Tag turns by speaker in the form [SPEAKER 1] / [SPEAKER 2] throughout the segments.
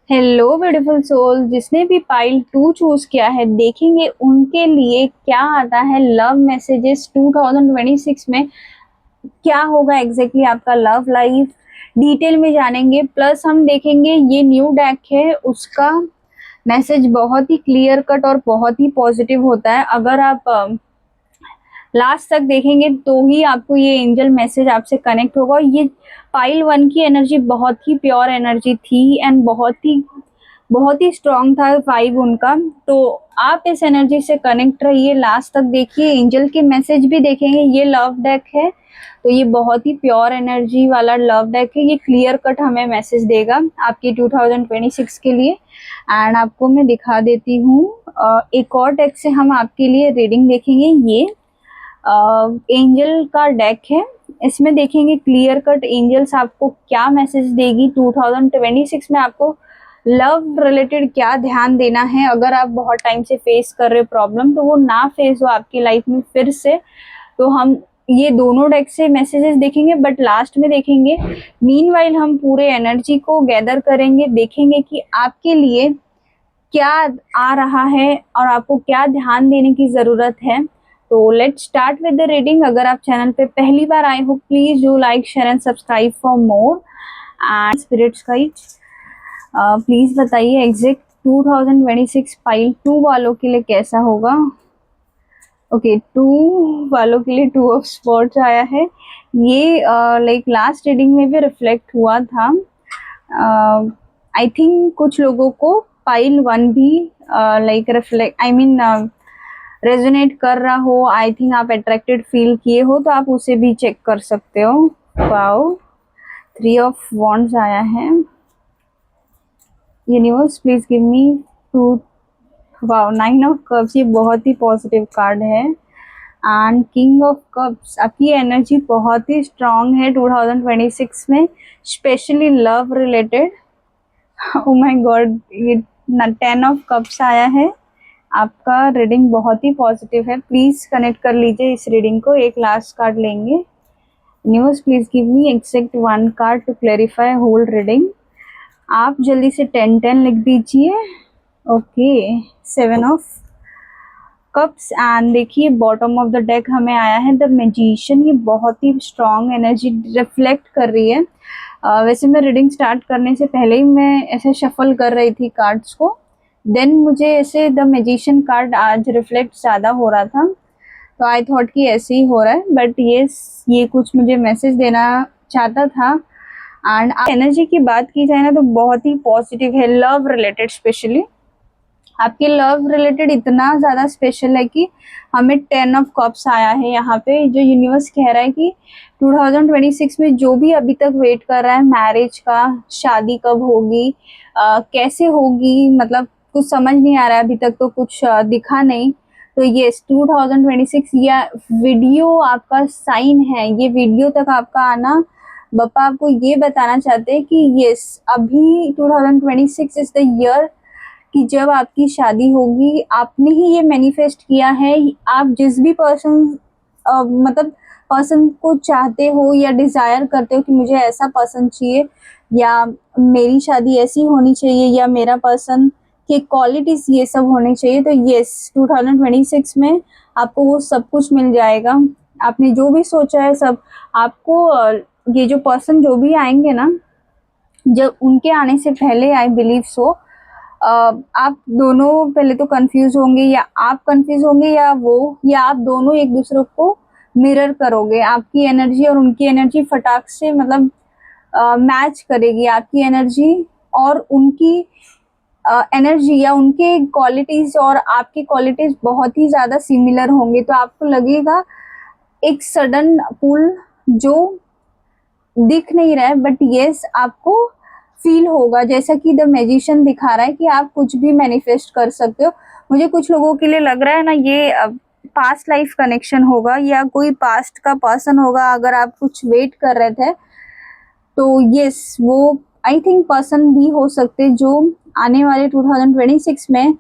[SPEAKER 1] Hello beautiful soul, जिसने भी pile 2 choose किया है देखेंगे उनके लिए क्या आता है लव मैसेजेस 2026 में। क्या होगा एग्जैक्टली आपका लव लाइफ डिटेल में जानेंगे। प्लस हम देखेंगे ये न्यू डेक है उसका मैसेज बहुत ही क्लियर कट और बहुत ही पॉजिटिव होता है। अगर आप लास्ट तक देखेंगे तो ही आपको ये एंजल मैसेज आपसे कनेक्ट होगा। ये पाइल 1 की एनर्जी बहुत ही प्योर एनर्जी थी एंड बहुत ही स्ट्रांग था वाइब उनका। तो आप इस एनर्जी से कनेक्ट रहिए, लास्ट तक देखिए, एंजल के मैसेज भी देखेंगे। ये लव डेक है तो ये बहुत ही प्योर एनर्जी वाला लव डेक है। ये क्लियर कट हमें मैसेज देगा आपकी 2026 के लिए। एंड आपको मैं दिखा देती हूँ, एक और डेक से हम आपके लिए रीडिंग देखेंगे। ये एंजल का डेक है, इसमें देखेंगे क्लियर कट एंजल्स आपको क्या मैसेज देगी 2026 में। आपको लव रिलेटेड क्या ध्यान देना है, अगर आप बहुत टाइम से फेस कर रहे प्रॉब्लम तो वो ना फेस हो आपकी लाइफ में फिर से। तो हम ये दोनों डेक से मैसेजेस देखेंगे बट लास्ट में देखेंगे। मीनवाइल हम पूरे एनर्जी को गैदर करेंगे, देखेंगे कि आपके लिए क्या आ रहा है और आपको क्या ध्यान देने की ज़रूरत है। तो let's start with the reading. अगर आप चैनल पे पहली बार आए हो please do like share and subscribe for more. And spirits guide please बताइए एग्जैक्ट 2026 पाइल 2 वालों के लिए कैसा होगा। ओके 2 वालों के लिए 2 ऑफ स्पॉट्स आया है। ये लाइक लास्ट रीडिंग में भी रिफ्लेक्ट हुआ था। आई थिंक कुछ लोगों को पाइल 1 भी लाइक रिफ्लेक्ट रेजोनेट कर रहा हो। आई थिंक आप अट्रैक्टेड फील किए हो तो आप उसे भी चेक कर सकते हो। वाओ 3 ऑफ वॉन्ड्स आया है। Universe please give me 2। Wow 9 of cups, ये बहुत ही पॉजिटिव कार्ड है। एंड किंग ऑफ कप्स, आपकी एनर्जी बहुत ही स्ट्रांग है 2026 में, specially love related. Oh my god, ये 10 ऑफ कप्स आया है। आपका रीडिंग बहुत ही पॉजिटिव है, प्लीज कनेक्ट कर लीजिए इस रीडिंग को। एक लास्ट कार्ड लेंगे। Universe please give me exact 1 card to clarify whole reading. आप जल्दी से 10 लिख दीजिए। ओके 7 ऑफ कप्स एंड देखिए बॉटम ऑफ द डेक हमें आया है द मैजिशियन। ये बहुत ही स्ट्रांग एनर्जी रिफ्लेक्ट कर रही है। वैसे मैं रीडिंग स्टार्ट करने से पहले ही मैं ऐसे शफल कर रही थी कार्ड्स को, देन मुझे ऐसे द मैजिशियन कार्ड आज रिफ्लेक्ट ज़्यादा हो रहा था तो आई थॉट कि ऐसे ही हो रहा है। बट ये कुछ मुझे मैसेज देना चाहता था। एंड एनर्जी की बात की जाए ना तो बहुत ही पॉजिटिव है लव रिलेटेड। स्पेशली आपके लव रिलेटेड इतना ज़्यादा स्पेशल है कि हमें 10 ऑफ कप्स आया है यहाँ पे, जो यूनिवर्स कह रहा है कि 2026 में जो भी अभी तक वेट कर रहा है मैरिज का, शादी कब होगी, कैसे होगी, मतलब कुछ समझ नहीं आ रहा है अभी तक, तो कुछ दिखा नहीं। तो ये 2026 या वीडियो आपका साइन है। ये वीडियो तक आपका आना बप्पा आपको ये बताना चाहते हैं कि यस अभी 2026 इज द ईयर कि जब आपकी शादी होगी। आपने ही ये मैनिफेस्ट किया है। आप जिस भी मतलब पर्सन को चाहते हो या डिज़ायर करते हो कि मुझे ऐसा पर्सन चाहिए या मेरी शादी ऐसी होनी चाहिए या मेरा पर्सन के क्वालिटीज़ ये सब होने चाहिए, तो यस 2026 में आपको वो सब कुछ मिल जाएगा। आपने जो भी सोचा है सब आपको ये जो पर्सन जो भी आएंगे ना, जब उनके आने से पहले आई बिलीव सो आप दोनों पहले तो कंफ्यूज होंगे, या आप कंफ्यूज होंगे या वो, या आप दोनों एक दूसरे को मिरर करोगे। आपकी एनर्जी और उनकी एनर्जी फटाक से मतलब मैच करेगी। आपकी एनर्जी और उनकी एनर्जी या उनके क्वालिटीज़ और आपकी क्वालिटीज़ बहुत ही ज़्यादा सिमिलर होंगे। तो आपको लगेगा एक सडन पुल जो दिख नहीं रहा है बट यस आपको फील होगा, जैसा कि द मैजिशियन दिखा रहा है कि आप कुछ भी मैनिफेस्ट कर सकते हो। मुझे कुछ लोगों के लिए लग रहा है ना ये पास्ट लाइफ कनेक्शन होगा या कोई पास्ट का पर्सन होगा। अगर आप कुछ वेट कर रहे थे तो यस वो आई थिंक पर्सन भी हो सकते जो आने वाले 2026 में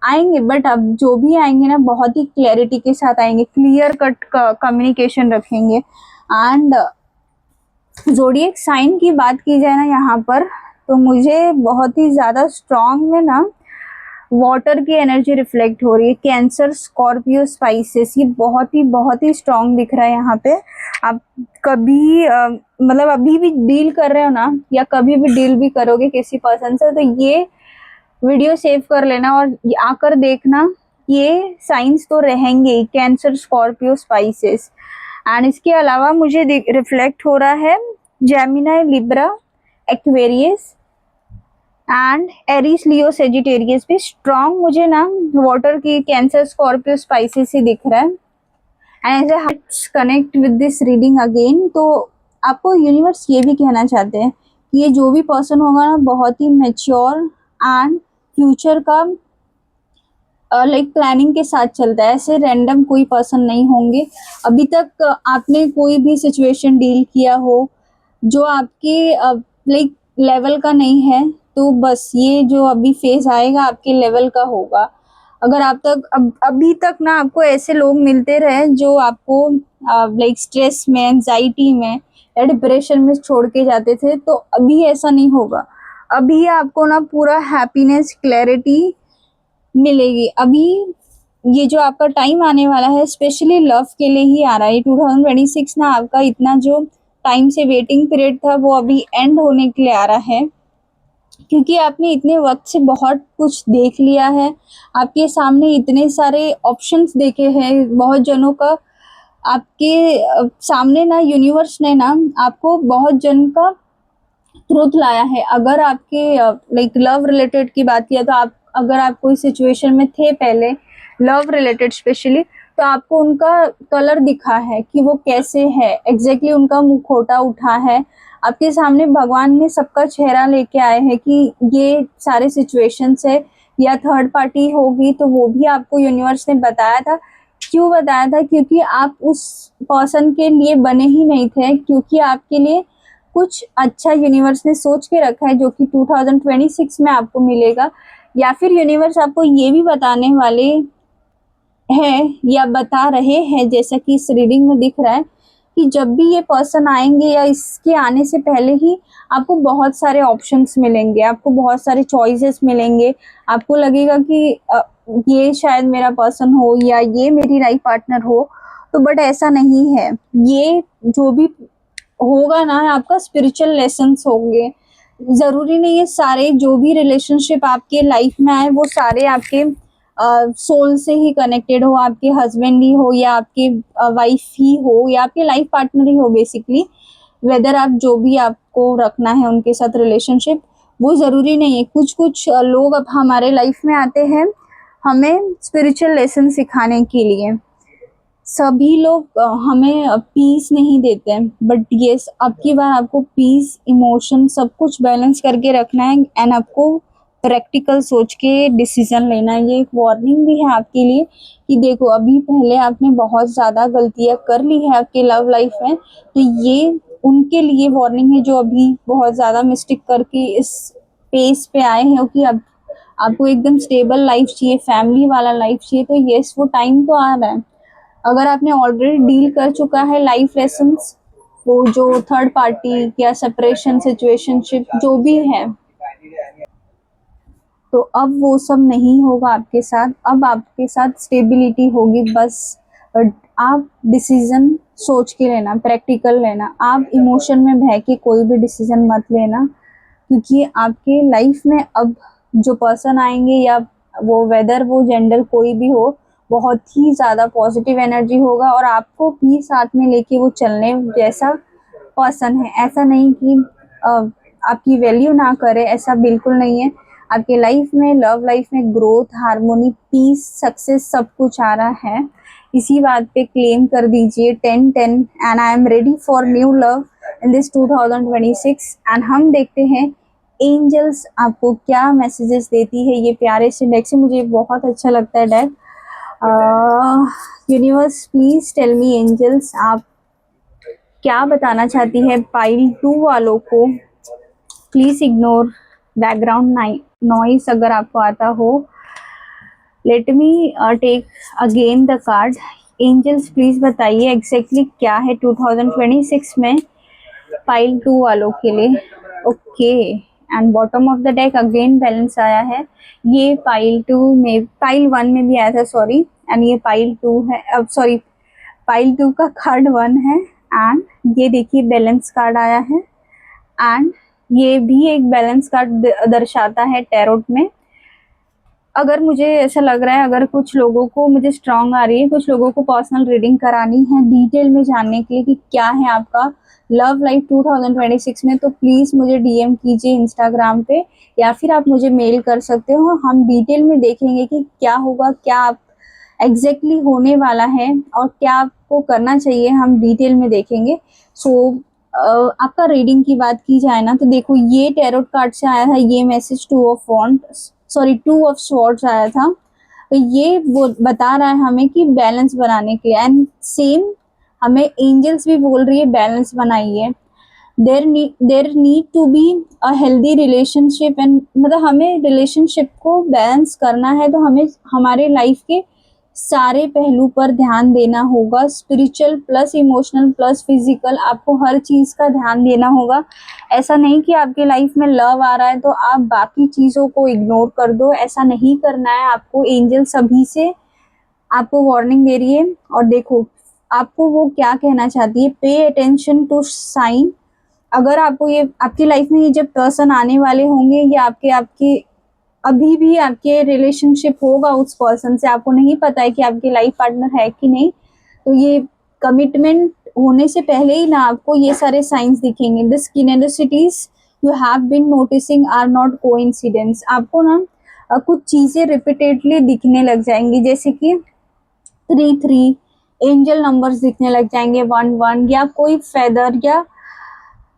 [SPEAKER 1] आएंगे। बट अब जो भी आएंगे ना बहुत ही क्लैरिटी के साथ आएंगे, क्लियर कट कम्युनिकेशन रखेंगे। एंड ज़ोडिएक साइन की बात की जाए ना यहाँ पर तो मुझे बहुत ही ज़्यादा स्ट्रॉन्ग में ना वाटर की एनर्जी रिफ्लेक्ट हो रही है। कैंसर, स्कॉर्पियो, स्पाइसेस, ये बहुत ही स्ट्रॉन्ग दिख रहा है यहाँ पे। आप कभी मतलब अभी भी डील कर रहे हो ना, या कभी भी डील भी करोगे किसी पर्सन से, तो ये वीडियो सेव कर लेना और आकर देखना, ये साइंस तो रहेंगे ही, कैंसर, स्कॉर्पियो, स्पाइसेस। एंड इसके अलावा मुझे रिफ्लेक्ट हो रहा है Gemini, Libra, Aquarius and Aries, Leo, Sagittarius भी स्ट्रॉन्ग मुझे ना वाटर की कैंसर, स्कॉर्पियो, स्पाइसेस ही दिख रहा है। And as a connect with this reading again, तो आपको यूनिवर्स ये भी कहना चाहते हैं कि ये जो भी पर्सन होगा ना, बहुत ही मेच्योर एंड फ्यूचर का लाइक प्लानिंग के साथ चलता है। ऐसे रैंडम कोई पर्सन नहीं होंगे। अभी तक आपने कोई भी सिचुएशन डील किया हो जो आपके लाइक लेवल का नहीं है, तो बस ये जो अभी फेज आएगा आपके लेवल का होगा। अगर आप अभी तक ना आपको ऐसे लोग मिलते रहे जो आपको लाइक स्ट्रेस में, एंजाइटी में या डिप्रेशन में छोड़ के जाते थे, तो अभी ऐसा नहीं होगा। अभी आपको ना पूरा हैप्पीनेस, क्लैरिटी मिलेगी। अभी ये जो आपका टाइम आने वाला है, स्पेशली लव के लिए ही आ रहा है। 2026 ना आपका इतना जो टाइम से वेटिंग पीरियड था, वो अभी एंड होने के लिए आ रहा है, क्योंकि आपने इतने वक्त से बहुत कुछ देख लिया है। आपके सामने इतने सारे ऑप्शंस देखे हैं, बहुत जनों का आपके सामने ना यूनिवर्स ने ना आपको बहुत जन का ट्रुथ लाया है। अगर आपके लाइक लव रिलेटेड की बात किया, तो अगर आप कोई सिचुएशन में थे पहले, लव रिलेटेड स्पेशली, तो आपको उनका कलर दिखा है कि वो कैसे है, एग्जैक्टली उनका मुखौटा उठा है आपके सामने। भगवान ने सबका चेहरा लेके आए हैं कि ये सारे सिचुएशंस है, या थर्ड पार्टी होगी तो वो भी आपको यूनिवर्स ने बताया था। क्यों बताया था? क्योंकि आप उस पर्सन के लिए बने ही नहीं थे, क्योंकि आपके लिए कुछ अच्छा यूनिवर्स ने सोच के रखा है, जो कि 2026 में आपको मिलेगा। या फिर यूनिवर्स आपको ये भी बताने वाले हैं या बता रहे हैं, जैसा कि इस रीडिंग में दिख रहा है, कि जब भी ये पर्सन आएंगे या इसके आने से पहले ही आपको बहुत सारे ऑप्शंस मिलेंगे, आपको बहुत सारे चॉइसेस मिलेंगे। आपको लगेगा कि ये शायद मेरा पर्सन हो या ये मेरी लाइफ पार्टनर हो, तो बट ऐसा नहीं है। ये जो भी होगा ना, आपका स्पिरिचुअल लेसन्स होंगे। जरूरी नहीं है सारे जो भी रिलेशनशिप आपके लाइफ में आए वो सारे आपके सोल से ही कनेक्टेड हो, आपके हस्बैंड ही हो या आपके वाइफ ही हो या आपके लाइफ पार्टनर ही हो। बेसिकली वेदर आप जो भी आपको रखना है उनके साथ रिलेशनशिप, वो ज़रूरी नहीं है। कुछ कुछ लोग अब हमारे लाइफ में आते हैं हमें स्पिरिचुअल लेसन सिखाने के लिए। सभी लोग हमें पीस नहीं देते हैं, बट येस, अब की बार आपको पीस, इमोशन सब कुछ बैलेंस करके रखना है एंड आपको प्रैक्टिकल सोच के डिसीजन लेना है। ये एक वार्निंग भी है आपके लिए कि देखो, अभी पहले आपने बहुत ज़्यादा गलतियां कर ली है आपके लव लाइफ में, तो ये उनके लिए वार्निंग है जो अभी बहुत ज़्यादा मिस्टेक करके इस पेस पे आए हैं कि अब आपको एकदम स्टेबल लाइफ चाहिए, फैमिली वाला लाइफ चाहिए। तो येस, वो टाइम तो आ रहा है। अगर आपने ऑलरेडी डील कर चुका है लाइफ लेसन्स, वो जो थर्ड पार्टी या सेपरेशन, सिचुएशनशिप जो भी है, तो अब वो सब नहीं होगा आपके साथ। अब आपके साथ स्टेबिलिटी होगी। बस आप डिसीजन सोच के लेना, प्रैक्टिकल लेना। आप इमोशन में बह के कोई भी डिसीजन मत लेना, क्योंकि आपके लाइफ में अब जो पर्सन आएंगे, या वो वेदर, वो जेंडर कोई भी हो, बहुत ही ज़्यादा पॉजिटिव एनर्जी होगा और आपको भी साथ में लेके वो चलने जैसा पर्सन है। ऐसा नहीं कि आपकी वैल्यू ना करे, ऐसा बिल्कुल नहीं है। आपके लाइफ में, लव लाइफ में ग्रोथ, हार्मोनी, पीस, सक्सेस सब कुछ आ रहा है। इसी बात पे क्लेम कर दीजिए 10-10 and I am ready for new love in this 2026। And हम देखते हैं एंजल्स आपको क्या मैसेजेस देती है ये प्यारे से डेक से। मुझे बहुत अच्छा लगता है deck. Universe please tell me angels, आप क्या बताना चाहती है पाइल 2 वालों को। प्लीज इग्नोर बैकग्राउंड नॉइस अगर आपको आता हो। Let me take again the card. Angels please बताइए एग्जैक्टली क्या है 2026 में पाइल 2 वालों के लिए। Okay, and bottom of the deck again balance आया है। ये पाइल 2 में, पाइल 1 में भी आया था सॉरी, एंड ये पाइल 2 है, अब सॉरी पाइल 2 का कार्ड 1 है। एंड ये देखिए बैलेंस कार्ड आया है, एंड ये भी एक बैलेंस कार्ड दर्शाता है टैरोट में। अगर मुझे ऐसा लग रहा है, अगर कुछ लोगों को मुझे स्ट्रांग आ रही है, कुछ लोगों को पर्सनल रीडिंग करानी है डिटेल में जानने के लिए कि क्या है आपका लव लाइफ 2026 में, तो प्लीज़ मुझे डीएम कीजिए इंस्टाग्राम पे, या फिर आप मुझे मेल कर सकते हो। हम डिटेल में देखेंगे कि क्या होगा, क्या आप एग्जैक्टली होने वाला है और क्या आपको करना चाहिए, हम डिटेल में देखेंगे। सो आपका रीडिंग की बात की जाए ना, तो देखो ये टैरोट कार्ड से आया था ये मैसेज, 2 ऑफ स्वॉर्ड्स आया था। तो ये वो बता रहा है हमें कि बैलेंस बनाने के लिए, एंड सेम हमें एंजल्स भी बोल रही है बैलेंस बनाइए। There need to be a healthy relationship, and मतलब हमें रिलेशनशिप को बैलेंस करना है, तो हमें हमारे लाइफ के सारे पहलू पर ध्यान देना होगा, spiritual plus emotional plus physical, आपको हर चीज़ का ध्यान देना होगा। ऐसा नहीं कि आपके लाइफ में लव आ रहा है तो आप बाकी चीज़ों को इग्नोर कर दो, ऐसा नहीं करना है आपको। एंजल सभी से आपको वार्निंग दे रही है, और देखो आपको वो क्या कहना चाहती है, पे अटेंशन टू साइन। अगर आपको ये आपकी लाइफ में ये जब पर्सन आने वाले होंगे, या आपके अभी भी आपके रिलेशनशिप होगा उस पर्सन से, आपको नहीं पता है कि आपके लाइफ पार्टनर है कि नहीं, तो ये कमिटमेंट होने से पहले ही ना आपको ये सारे साइंस दिखेंगे। The synergies you have been noticing are not coincidence. आपको ना कुछ चीज़ें रिपीटेडली दिखने लग जाएंगी, जैसे कि 3 3 एंजल नंबर्स दिखने लग जाएंगे, 1 1, या कोई फेदर या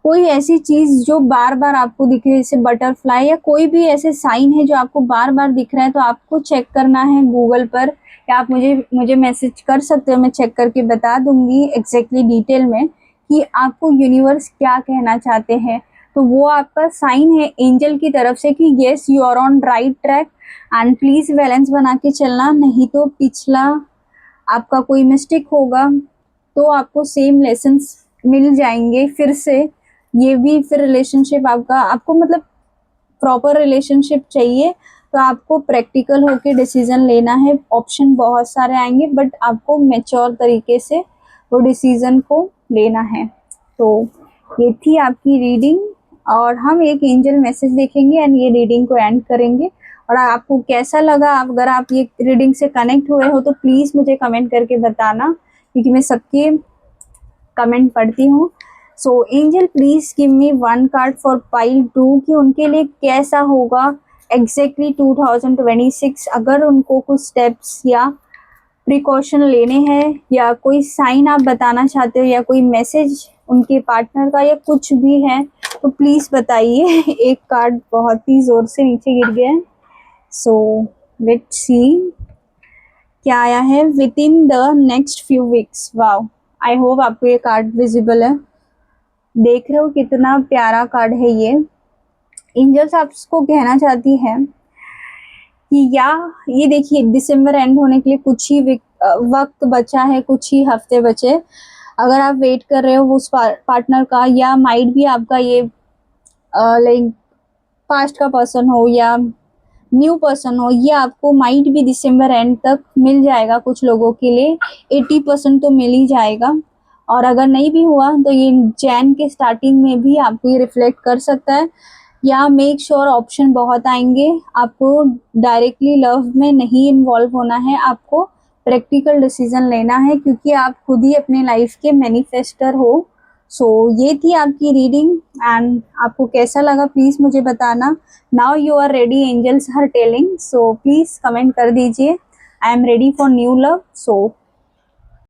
[SPEAKER 1] कोई ऐसी चीज जो बार बार आपको दिख रही है, जैसे बटरफ्लाई, या कोई भी ऐसे साइन है जो आपको बार बार दिख रहा है, तो आपको चेक करना है गूगल पर, या आप मुझे मैसेज कर सकते हो, मैं चेक करके बता दूंगी एग्जैक्टली डिटेल में कि आपको यूनिवर्स क्या कहना चाहते हैं। तो वो आपका साइन है एंजल की तरफ से कि yes you are on right track, and please balance बना के चलना, नहीं तो पिछला आपका कोई मिस्टेक होगा तो आपको सेम लेसन्स मिल जाएंगे फिर से। ये भी फिर रिलेशनशिप आपको मतलब प्रॉपर रिलेशनशिप चाहिए, तो आपको प्रैक्टिकल होके डिसीजन लेना है। ऑप्शन बहुत सारे आएंगे, बट आपको मैच्योर तरीके से वो डिसीजन को लेना है। तो ये थी आपकी रीडिंग, और हम एक एंजल मैसेज देखेंगे एंड ये रीडिंग को एंड करेंगे। और आपको कैसा लगा, अगर आप ये रीडिंग से कनेक्ट हुए हो तो प्लीज़ मुझे कमेंट करके बताना, क्योंकि मैं सबके कमेंट पढ़ती हूँ। So angel please give me 1 card for pile 2 कि उनके लिए कैसा होगा एग्जैक्टली 2026, अगर उनको कुछ स्टेप्स या प्रिकॉशन लेने हैं, या कोई साइन आप बताना चाहते हो, या कोई मैसेज उनके पार्टनर का, या कुछ भी है तो प्लीज़ बताइए। एक कार्ड बहुत ही ज़ोर से नीचे गिर गया है। सो लेट्स सी क्या आया है, with in the next few weeks. Wow, I hope आपको ये कार्ड विजिबल है, देख रहे हो कितना प्यारा कार्ड है ये। एंजल्स आपको कहना चाहती है कि या ये देखिए दिसंबर एंड होने के लिए कुछ ही वक्त बचा है, कुछ ही हफ्ते बचे। अगर आप वेट कर रहे हो उस पार्टनर का, या माइट भी आपका ये लाइक पास्ट का पर्सन हो या न्यू पर्सन हो, ये आपको माइट भी दिसंबर एंड तक मिल जाएगा। कुछ लोगों के लिए 80% तो मिल ही जाएगा, और अगर नहीं भी हुआ तो ये जैन के स्टार्टिंग में भी आपको ये रिफ्लेक्ट कर सकता है। या मेक श्योर ऑप्शन बहुत आएंगे, आपको डायरेक्टली लव में नहीं इन्वॉल्व होना है, आपको प्रैक्टिकल डिसीजन लेना है, क्योंकि आप खुद ही अपने लाइफ के मैनिफेस्टर हो। सो ये थी आपकी रीडिंग, एंड आपको कैसा लगा प्लीज़ मुझे बताना। Now you are ready, angels are telling, so please comment कर दीजिए, I am ready for new love. So